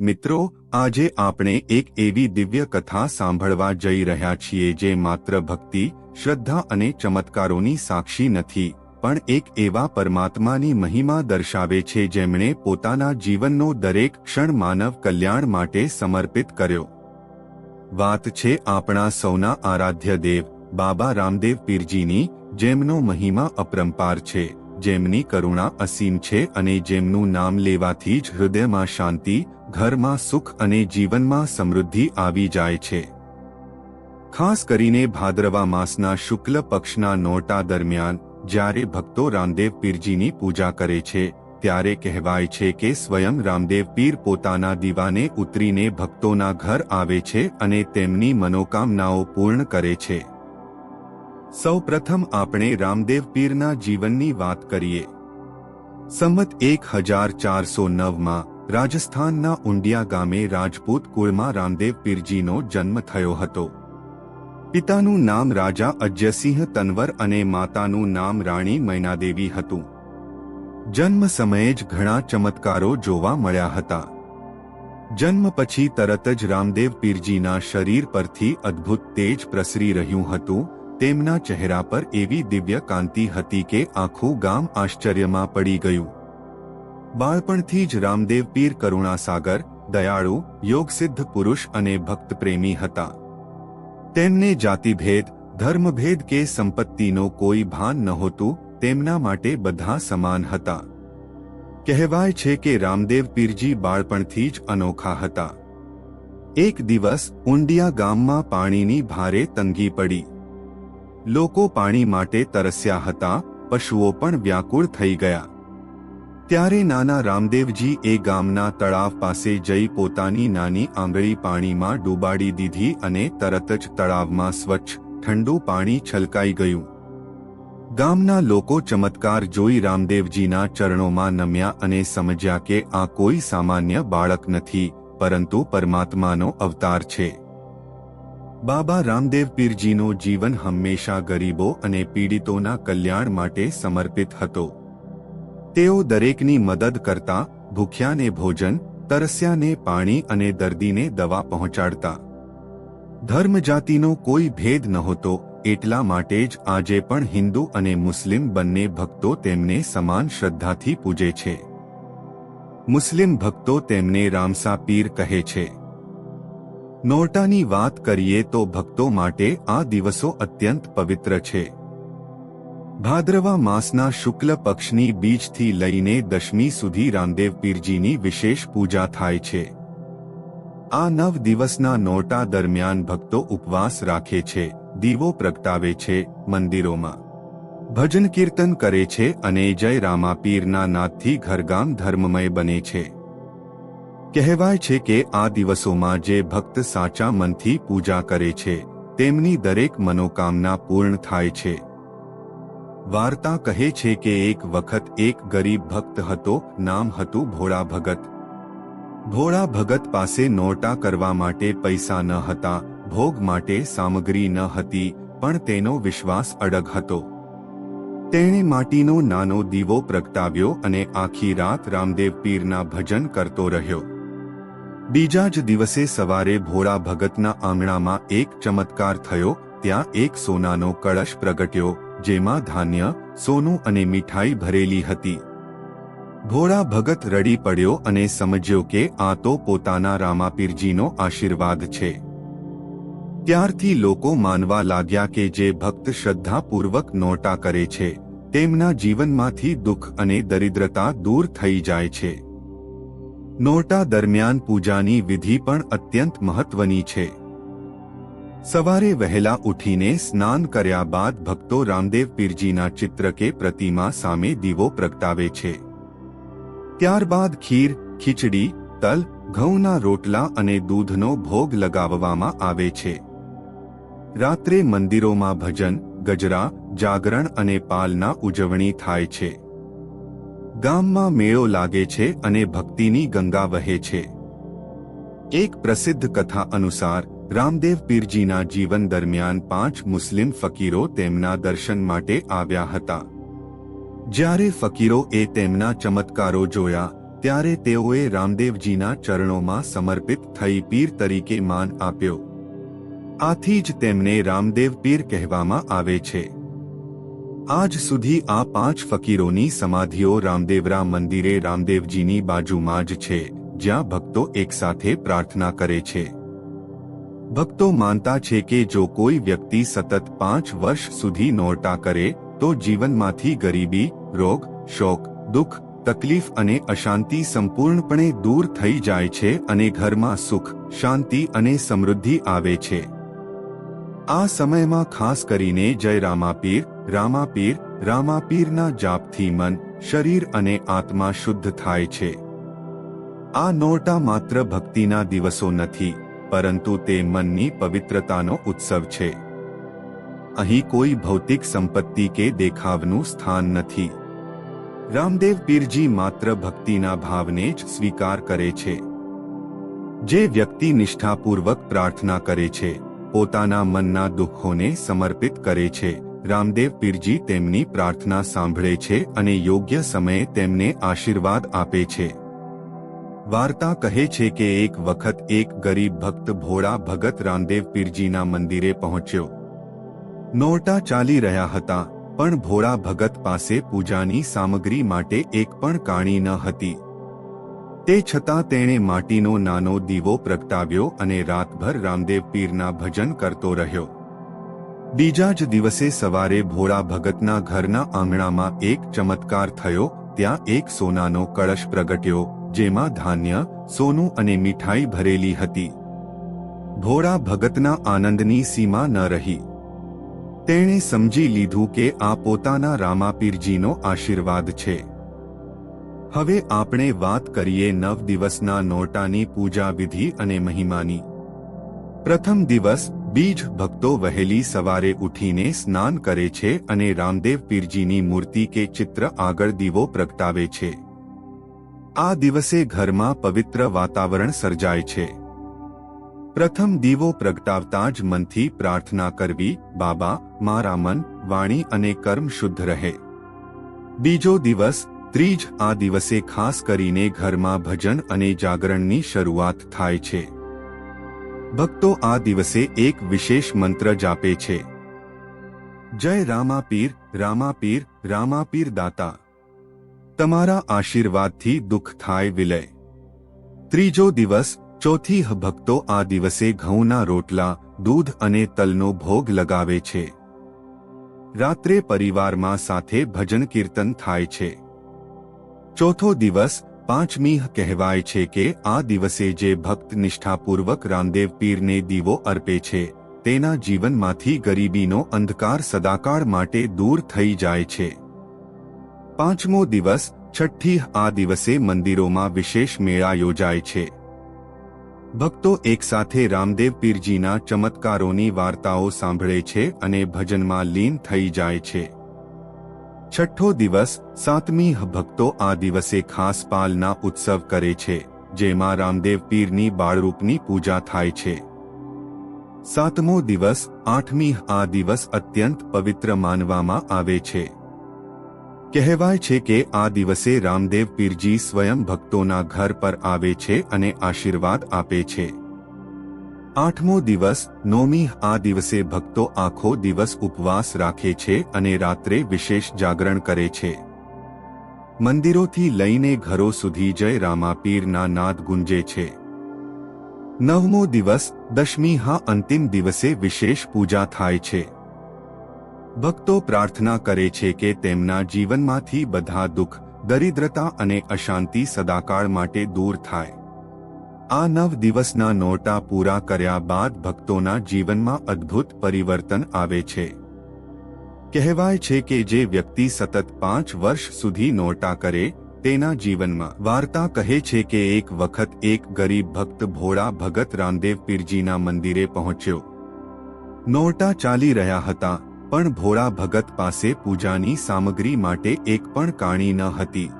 મિત્રો, આજે આપણે એક એવી દિવ્ય કથા સાંભળવા જઈ રહ્યા છીએ જે માત્ર ભક્તિ, શ્રદ્ધા અને ચમત્કારોની સાક્ષી નથી, પણ એક એવા પરમાત્માની મહિમા દર્શાવે છે જેમણે પોતાના જીવનનો દરેક ક્ષણ માનવ કલ્યાણ માટે સમર્પિત કર્યો. વાત છે આપણા સૌના આરાધ્ય દેવ બાબા રામદેવ પીરજીની, જેમનો મહિમા અપરંપાર છે, જેમની કરુણા અસીમ છે અને જેમનું નામ લેવાથી જ હૃદયમાં શાંતિ, ઘરમાં સુખ અને જીવનમાં સમૃદ્ધિ આવી જાય છે. ખાસ કરીને ભાદરવા માસના શુક્લ પક્ષના નોરતા દરમિયાન જ્યારે ભક્તો રામદેવ પીરજીની પૂજા કરે છે, ત્યારે કહેવાય છે કે સ્વયં રામદેવ પીર પોતાના દીવાને ઉતરીને ભક્તોના ઘર આવે છે અને તેમની મનોકામનાઓ પૂર્ણ કરે છે. સૌપ્રથમ આપણે રામદેવ પીરના જીવનની વાત કરીએ. સંવત 1409માં રાજસ્થાનના ઉંડિયા ગામે રાજપૂત કુળમાં રામદેવ પીરજીનો જન્મ થયો હતો. પિતાનું નામ રાજા અજયસિંહ તનવર અને માતાનું નામ રાણી મૈનાદેવી હતું. જન્મ સમયે જ ઘણા ચમત્કારો જોવા મળ્યા હતા. જન્મ પછી તરત જ રામદેવ પીરજીના શરીર પરથી અદ્ભુત તેજ પ્રસરી રહ્યું હતું. તેમના ચહેરા પર એવી દિવ્ય કાંતિ હતી કે આખું ગામ આશ્ચર્યમાં પડી ગયું. બાળપણથી જ રામદેવ પીર કરુણાસાગર, દયાળુ, યોગસિદ્ધ પુરુષ અને ભક્તપ્રેમી હતા. તેમને જાતિભેદ, ધર્મભેદ કે સંપત્તિનો કોઈ ભાન નહોતું. તેમના માટે બધા સમાન હતા. કહેવાય છે કે રામદેવ પીરજી બાળપણથી જ અનોખા હતા. એક દિવસ ઉંડિયા ગામમાં પાણીની ભારે તંગી પડી. લોકો પાણી માટે તરસ્યા હતા, પશુઓ પણ વ્યાકુળ થઈ ગયા. ત્યારે નાના રામદેવજી એ ગામના તળાવ પાસે જઈ પોતાની નાની આંગળી પાણીમાં ડૂબાડી દીધી અને તરત જ તળાવમાં સ્વચ્છ, ઠંડુ પાણી છલકાઈ ગયું. ગામના લોકો ચમત્કાર જોઈ રામદેવજીના ચરણોમાં નમ્યા અને સમજ્યા કે આ કોઈ સામાન્ય બાળક નથી, પરંતુ પરમાત્માનો અવતાર છે. બાબા રામદેવ પીરજીનો જીવન હંમેશા ગરીબો અને પીડિતોના કલ્યાણ માટે સમર્પિત હતો. તેઓ દરેકની મદદ કરતા, ભૂખ્યાને ભોજન, તરસ્યાને પાણી અને દર્દીને દવા પહોંચાડતા. ધર્મ જાતિનો કોઈ ભેદ નહોતો, એટલા માટે જ આજે પણ હિન્દુ અને મુસ્લિમ બંને ભક્તો તેમને સમાન શ્રદ્ધાથી પૂજે છે. મુસ્લિમ ભક્તો તેમને રામસા પીર કહે છે. નોરતાની વાત કરીએ તો ભક્તો માટે આ દિવસો અત્યંત પવિત્ર છે. ભાદ્રવા માસના શુક્લ પક્ષની બીજથી લઈને દશમી સુધી રામદેવ પીરજીની વિશેષ પૂજા થાય છે. આ 9 દિવસના નોરતા દરમિયાન ભક્તો ઉપવાસ રાખે છે, દીવો પ્રગટાવે છે, મંદિરોમાં ભજન કીર્તન કરે છે અને જય રામા પીરના નાદથી ઘરગામ ધર્મમય બને છે. કહેવાય છે કે આ દિવસોમાં જે ભક્ત સાચા મનથી પૂજા કરે છે, તેમની દરેક મનોકામના પૂર્ણ થાય છે. વાર્તા કહે છે કે એક વખત એક ગરીબ ભક્ત હતો. નામ હતું ભોળા ભગત. ભોળા ભગત પાસે નોરતા કરવા માટે પૈસા ન હતા, ભોગ માટે સામગ્રી ન હતી, પણ તેનો વિશ્વાસ અડગ હતો. તેણે માટીનો નાનો દીવો પ્રગટાવ્યો અને આખી રાત રામદેવ પીરના ભજન કરતો રહ્યો. બીજા જ દિવસે સવારે ભોળા ભગતના આંગણામાં એક ચમત્કાર થયો. ત્યાં એક સોનાનો કળશ પ્રગટ્યો, જેમાં ધાન્ય, સોનું અને મીઠાઈ ભરેલી હતી. ભોળા ભગત રડી પડ્યો અને સમજ્યો કે આ તો પોતાના રામાપીરજીનો આશીર્વાદ છે. ત્યારથી લોકો માનવા લાગ્યા કે જે ભક્ત શ્રદ્ધાપૂર્વક નોરતા કરે છે, તેમના જીવનમાંથી દુઃખ અને દરિદ્રતા દૂર થઈ જાય છે. નોરતા દરમિયાન પૂજાની વિધિ પણ અત્યંત મહત્વની છે. સવારે વહેલા ઉઠીને સ્નાન કર્યા બાદ ભક્તો રામદેવ પીરજીના ચિત્ર કે પ્રતિમા સામે દીવો પ્રગટાવે છે. ત્યારબાદ ખીર, ખીચડી, તલ, ઘઉંના રોટલા અને દૂધનો ભોગ લગાવવામાં આવે છે. રાત્રે મંદિરોમાં ભજન, ગજરા, જાગરણ અને પાલના ઉજવણી થાય છે. ગામમાં મેળો લાગે છે અને ભક્તિની ગંગા વહે છે. એક પ્રસિદ્ધ કથા અનુસાર રામદેવ પીરજીના જીવન દરમિયાન 5 મુસ્લિમ ફકીરો તેમના દર્શન માટે આવ્યા હતા. જ્યારે ફકીરોએ તેમના ચમત્કારો જોયા, ત્યારે તેઓએ રામદેવજીના ચરણોમાં સમર્પિત થઈ પીર તરીકે માન આપ્યો. આથી જ તેમને રામદેવ પીર કહેવામાં આવે છે. આજ સુધી આ 5 ફકીરોની સમાધિઓ રામદેવરા મંદિરે રામદેવજીની બાજુમાં જ છે, જ્યાં ભક્તો એકસાથે પ્રાર્થના કરે છે. ભક્તો માનતા છે કે જો કોઈ વ્યક્તિ સતત 5 વર્ષ સુધી નોરતા કરે તો જીવનમાંથી ગરીબી, રોગ, શોક, દુઃખ, તકલીફ અને અશાંતિ સંપૂર્ણપણે દૂર થઈ જાય છે અને ઘરમાં સુખ, શાંતિ અને સમૃદ્ધિ આવે છે. આ સમયમાં ખાસ કરીને જય રામાપીર, રામાપીર, રામાપીરના જાપથી મન, શરીર અને આત્મા શુદ્ધ થાય છે. આ નોરતા માત્ર ભક્તિના દિવસો નથી, પરંતુ તે મનની પવિત્રતાનો ઉત્સવ છે. અહીં કોઈ ભૌતિક સંપત્તિ કે દેખાવનું સ્થાન નથી. રામદેવ પીરજી માત્ર ભક્તિના ભાવને જ સ્વીકાર કરે છે. જે વ્યક્તિ નિષ્ઠાપૂર્વક પ્રાર્થના કરે છે, પોતાના મનના દુઃખોને સમર્પિત કરે છે, રામદેવ પીરજી તેમની પ્રાર્થના સાંભળે છે અને યોગ્ય સમયે તેમને આશીર્વાદ આપે છે. વાર્તા કહે છે કે એક વખત એક ગરીબ ભક્ત ભોળા ભગત રામદેવ પીરજીના મંદિરે પહોંચ્યો. નોરતા ચાલી રહ્યા હતા, પણ ભોળા ભગત પાસે પૂજાની સામગ્રી માટે એક પણ કાણી ન હતી. તે છતાં તેણે માટીનો નાનો દીવો પ્રગટાવ્યો અને રાતભર રામદેવ પીરના ભજન કરતો રહ્યો. બીજા જ દિવસે સવારે ભોળા ભગતના ઘરના આંગણામાં એક ચમત્કાર થયો. ત્યાં એક સોનાનો કળશ પ્રગટ્યો, જેમાં ધાન્ય, સોનું અને મીઠાઈ ભરેલી હતી. ભોળા ભગતના આનંદની સીમા ન રહી. તેણે સમજી લીધું કે આ પોતાના રામાપીરજીનો આશીર્વાદ છે. હવે આપણે વાત કરીએ 9 દિવસના નોરતાની પૂજા વિધિ અને મહિમાની. પ્રથમ દિવસ બીજ. ભક્તો વહેલી સવારે ઉઠીને સ્નાન કરે છે અને રામદેવ પીરજીની મૂર્તિ કે ચિત્ર આગળ દીવો પ્રગટાવે છે. આ દિવસે ઘરમાં પવિત્ર વાતાવરણ સર્જાય છે. પ્રથમ દીવો પ્રગટાવતા જ મનથી પ્રાર્થના કરવી, બાબા, મારા મન, વાણી અને કર્મ શુદ્ધ રહે. બીજો દિવસ ત્રીજ. આ દિવસે ખાસ કરીને ઘરમાં ભજન અને જાગરણની શરૂઆત થાય છે. ભક્તો આ દિવસે એક વિશેષ મંત્ર જાપે છે. જય રામાપીર, રામાપીર, રામાપીર દાતા, તમારા આશીર્વાદથી દુઃખ થાય વિલય. ત્રીજો દિવસ ચોથી. ભક્તો આ દિવસે ઘઉંના રોટલા, દૂધ અને તલનો ભોગ લગાવે છે. રાત્રે પરિવારમાં સાથે ભજન કીર્તન થાય છે. ચોથો દિવસ પાંચમી. કહેવાય છે કે આ દિવસે જે ભક્ત નિષ્ઠાપૂર્વક રામદેવ પીરને દીવો અર્પે છે, તેના જીવનમાંથી ગરીબીનો અંધકાર સદાકાળ માટે દૂર થઈ જાય છે. પાંચમો દિવસ છઠ્ઠી. આ દિવસે મંદિરોમાં વિશેષ મેળા યોજાય છે. ભક્તો એકસાથે રામદેવ પીરજીના ચમત્કારોની વાર્તાઓ સાંભળે છે અને ભજનમાં લીન થઈ જાય છે. છઠ્ઠો દિવસ સાતમી. ભક્તો આ દિવસે ખાસ પાલના ઉત્સવ કરે છે, જેમાં રામદેવ પીરની બાળરૂપની પૂજા થાય છે. સાતમો દિવસ આઠમી. આ દિવસ અત્યંત પવિત્ર માનવામાં આવે છે. કહેવાય છે કે આ દિવસે રામદેવ પીરજી સ્વયં ભક્તોના ઘર પર આવે છે અને આશીર્વાદ આપે છે. આઠમો દિવસ નોમી. આ દિવસે ભક્તો આખો દિવસ ઉપવાસ રાખે છે અને રાત્રે વિશેષ જાગરણ કરે છે. મંદિરોથી લઈને ઘરો સુધી જય રામાપીરના નાદ ગુંજે છે. નવમો દિવસ દશમી. અંતિમ દિવસે વિશેષ પૂજા થાય છે. ભક્તો પ્રાર્થના કરે છે કે તેમના જીવનમાંથી બધા દુઃખ, દરિદ્રતા અને અશાંતિ સદાકાળ માટે દૂર થાય. આ 9 દિવસના નોરતા પૂરા કર્યા બાદ ભક્તોના જીવનમાં અદ્ભુત પરિવર્તન આવે છે. કહેવાય છે કે જે વ્યક્તિ સતત 5 વર્ષ સુધી નોરતા કરે, તેના જીવનમાં. વાર્તા કહે છે કે એક વખત એક ગરીબ ભક્ત ભોળા ભગત રામદેવ પીરજીના મંદિરે પહોંચ્યો. નોરતા ચાલી રહ્યા હતા, પણ ભોળા ભગત પાસે પૂજાની સામગ્રી માટે એક પણ કાણી ન હતી.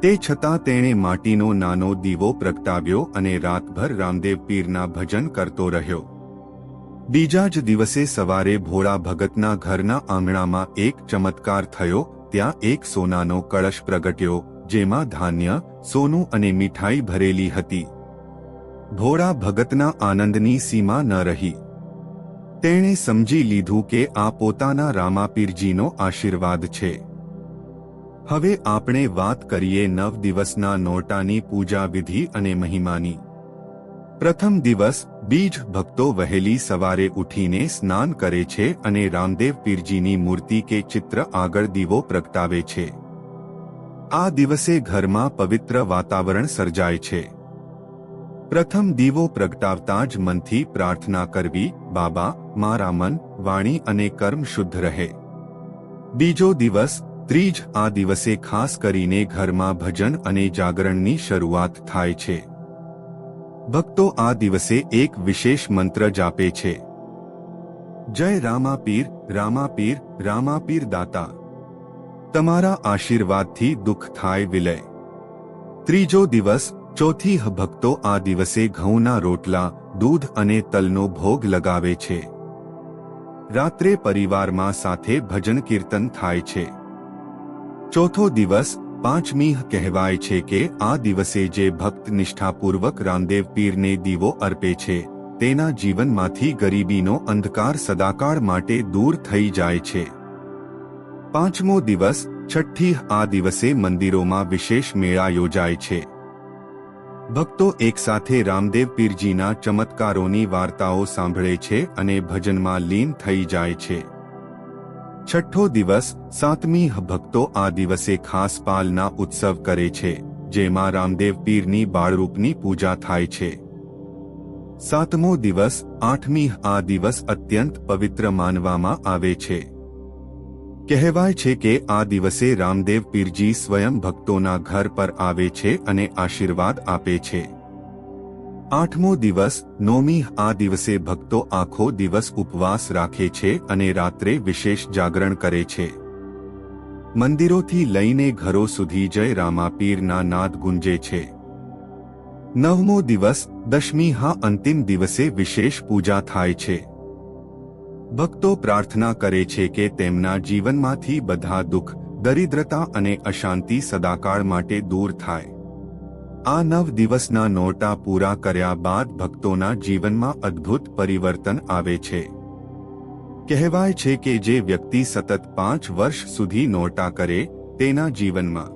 તે છતાં તેણે માટીનો નાનો દીવો પ્રગટાવ્યો અને રાતભર રામદેવ પીરના ભજન કરતો રહ્યો. બીજા જ દિવસે સવારે ભોળા ભગતના ઘરના આંગણામાં એક ચમત્કાર થયો. ત્યાં એક સોનાનો કળશ પ્રગટ્યો, જેમાં ધાન્ય, સોનું અને મીઠાઈ ભરેલી હતી. ભોળા ભગતના આનંદની સીમા ન રહી. તેણે સમજી લીધું કે આ પોતાના રામાપીરજીનો આશીર્વાદ છે. હવે આપણે વાત કરીએ 9 દિવસના નોરતાની પૂજા વિધિ અને મહિમાની. પ્રથમ દિવસ બીજ. ભક્તો વહેલી સવારે ઉઠીને સ્નાન કરે છે અને રામદેવ પીરજીની મૂર્તિ કે ચિત્ર આગળ દીવો પ્રગટાવે છે. આ દિવસે ઘરમાં પવિત્ર વાતાવરણ સર્જાય છે. પ્રથમ દીવો પ્રગટાવતા જ મનથી પ્રાર્થના કરવી, બાબા, મારા મન, વાણી અને કર્મ શુદ્ધ રહે. બીજો દિવસ ત્રીજ. આ દિવસે ખાસ કરીને ઘરમાં ભજન અને જાગરણની શરૂઆત થાય છે. ભક્તો આ દિવસે એક વિશેષ મંત્ર જાપે છે. જય રામાપીર, રામાપીર, રામાપીર દાતા. તમારા આશીર્વાદથી દુઃખ થાય વિલય. ત્રીજો દિવસ ચોથી. ભક્તો આ દિવસે ઘઉંના રોટલા, દૂધ અને તલનો ભોગ લગાવે છે. રાત્રે પરિવારમાં સાથે ભજન કીર્તન થાય છે. ચોથો દિવસ પાંચમી. કહેવાય છે કે આ દિવસે જે ભક્ત નિષ્ઠાપૂર્વક રામદેવ પીરને દીવો અર્પે છે તેના જીવનમાંથી ગરીબીનો અંધકાર સદાકાળ માટે દૂર થઈ જાય છે. પાંચમો દિવસ છઠ્ઠી. આ દિવસે મંદિરોમાં વિશેષ મેળા યોજાય છે. ભક્તો એકસાથે રામદેવ પીરજીના ચમત્કારોની વાર્તાઓ સાંભળે છે અને ભજનમાં લીન થઈ જાય છે. છઠ્ઠો દિવસ સાતમી. ભક્તો આ દિવસે ખાસ પાલના ઉત્સવ કરે છે જેમાં રામદેવ પીરની બાળરૂપની પૂજા થાય છે. સાતમો દિવસ આઠમી. આ દિવસ અત્યંત પવિત્ર માનવામાં આવે છે. કહેવાય છે કે આ દિવસે રામદેવ પીરજી સ્વયં ભક્તોના ઘર પર આવે છે અને આશીર્વાદ આપે છે. આઠમો દિવસ નોમી. આ દિવસે ભક્તો આખો દિવસ ઉપવાસ રાખે છે અને રાત્રે વિશેષ જાગરણ કરે છે. મંદિરોથી લઈને ઘરો સુધી જય રામાપીરના નાદ ગુંજે છે. નવમો દિવસ દશમી. અંતિમ દિવસે વિશેષ પૂજા થાય છે. ભક્તો પ્રાર્થના કરે છે કે તેમના જીવનમાંથી બધા દુઃખ, દરિદ્રતા અને અશાંતિ સદાકાળ માટે દૂર થાય. આ 9 દિવસના નોરતા પૂરા કર્યા બાદ ભક્તોના જીવનમાં અદ્ભુત પરિવર્તન આવે છે. કહેવાય છે કે જે વ્યક્તિ સતત 5 વર્ષ સુધી નોરતા કરે તેના જીવનમાં